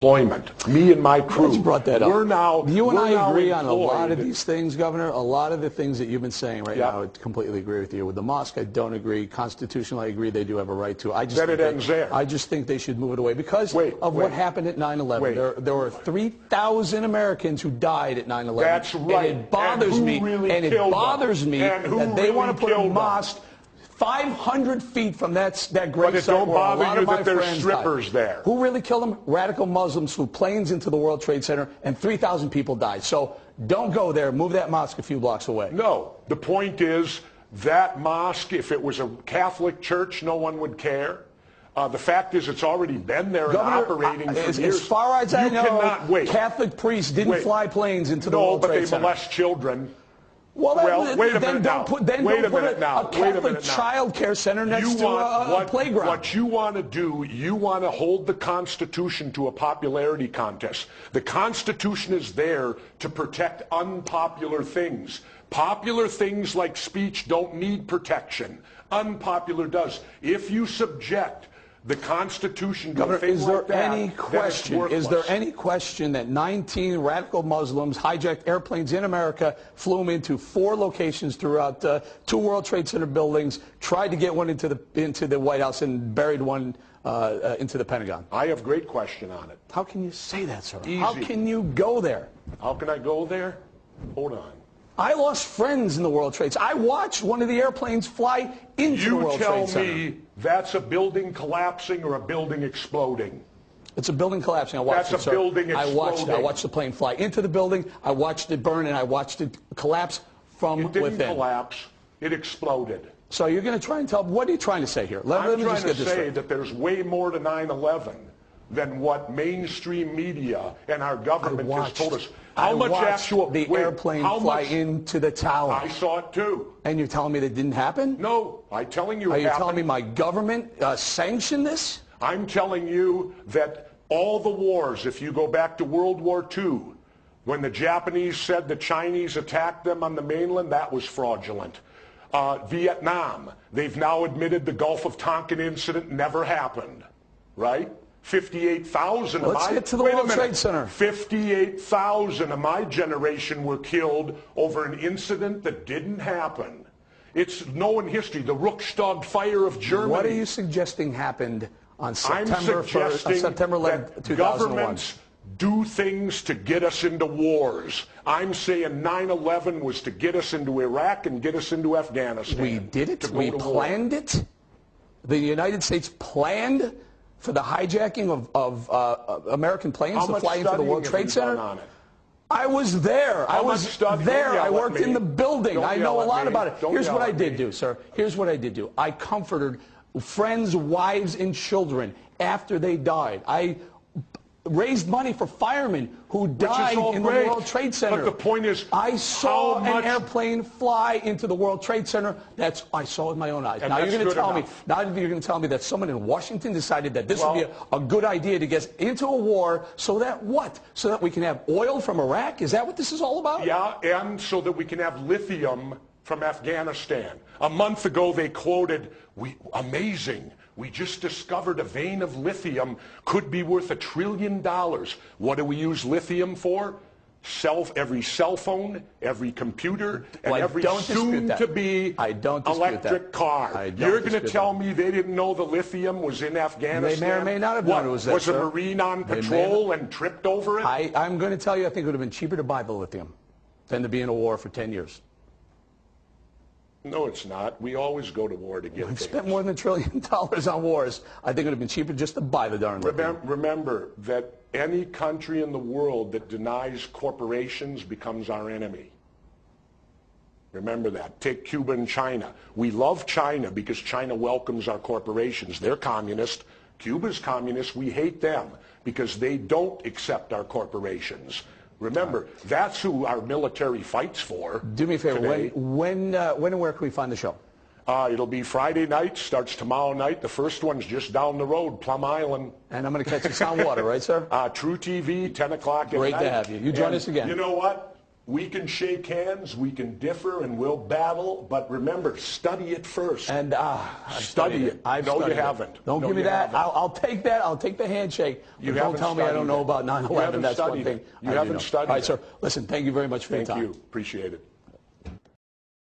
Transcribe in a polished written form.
employment. Me and my crew. You brought that up. We're now. You and we're I now agree on a lot of employed. these things, Governor. A lot of the things that you've been saying right Yeah. now, I completely agree with you. With the mosque, I don't agree. Constitutionally, I agree they do have a right to. I just Then it think ends there. I just think they should move it away because of what happened at 9/11. There were 3,000 Americans who died at 9/11. That's right. And it bothers me. Really and it bothers me that they want to put a mosque 500 feet from that great But it site don't where a bother lot you of my that there's friends strippers died. there. Who really killed them? Radical Muslims flew planes into the World Trade Center, and 3,000 people died. So don't go there. Move that mosque a few blocks away. No. The point is that mosque, if it was a Catholic church, no one would care. The fact is it's already been there Governor, and operating for years. As far as I know, cannot wait. Catholic priests didn't fly planes into the World Trade Center. No, but they molest children. Well, wait a then minute now. Put Wait a minute now. a Catholic child care center next to a playground. What you want to do, you want to hold the Constitution to a popularity contest. The Constitution is there to protect unpopular things. Popular things like speech don't need protection. Unpopular does. If you subject the Constitution to a thing like that, is there any question that 19 radical Muslims hijacked airplanes in America, flew them into 4 locations throughout 2 World Trade Center buildings, tried to get one into the White House and buried one into the Pentagon? I have great question on it. How can you say that, sir? Easy. How can you go there? How can I go there? Hold on. I lost friends in the World Trade Center. I watched one of the airplanes fly into the World Trade Center. You tell me that's a building collapsing or a building exploding? It's a building collapsing. I watched That's a building exploding. I watched the plane fly into the building. I watched it burn, and I watched it collapse from within. It didn't collapse. It exploded. So you're going to try and tell, what are you trying to say here? I'm trying to say that there's way more to 9/11 than what mainstream media and our government just told us. How much actual the airplane fly into the tower? I saw it too. And you're telling me that didn't happen? No, I'm telling you it happened. Are you telling me my government sanctioned this? I'm telling you that all the wars, if you go back to World War II, when the Japanese said the Chinese attacked them on the mainland, that was fraudulent. Vietnam, they've now admitted the Gulf of Tonkin incident never happened, right? 58,000 of Let's get to the World Trade Center. 58,000 of my generation were killed over an incident that didn't happen. It's known history, the Ruckstag fire of Germany. What are you suggesting happened on September I'm suggesting 1st, September 11th, that 2001? Governments do things to get us into wars. I'm saying 9/11 was to get us into Iraq and get us into Afghanistan. We did it. We planned it. The United States planned for the hijacking of American planes to fly into the World Trade Center? I was there. I was there. I worked in the building. I know a lot about it. Here's what I did do, sir. Here's what I did do. I comforted friends, wives, and children after they died. I raised money for firemen who died in the World Trade Center. But the point is, I saw an airplane fly into the World Trade Center. I saw it with my own eyes. Now you're going to tell me. Now you're going to tell me that someone in Washington decided that this would be a good idea to get into a war, so that what? So that we can have oil from Iraq? Is that what this is all about? Yeah, and so that we can have lithium from Afghanistan. A month ago, they quoted, amazing. We just discovered a vein of lithium could be worth $1 trillion. What do we use lithium for? Every cell phone, every computer, and every soon-to-be electric car. You're going to tell me they didn't know the lithium was in Afghanistan? They may or may not have known it was there. Was a Marine on patrol and tripped over it? I'm going to tell you, I think it would have been cheaper to buy the lithium than to be in a war for 10 years. No, it's not. We always go to war to get things. We've spent more than $1 trillion on wars. I think it would have been cheaper just to buy the darn lithium. Remember that any country in the world that denies corporations becomes our enemy. Remember that. Take Cuba and China. We love China because China welcomes our corporations. They're communist. Cuba's communist. We hate them because they don't accept our corporations. Remember, that's who our military fights for. Do me a favor. When and where can we find the show? It'll be Friday night, starts tomorrow night. The first one's just down the road, Plum Island. And I'm going to catch us on water, right, sir? True TV, 10 o'clock at night. Great to have you. You join us again. You know what? We can shake hands, we can differ, and we'll battle, but remember, study it first. And study it. No, you haven't. Don't give me that. I'll take that. I'll take the handshake. You don't tell me I don't know about 9/11. That's one thing. You haven't studied it. All right, sir. Listen, thank you very much for your time. Thank you. Appreciate it.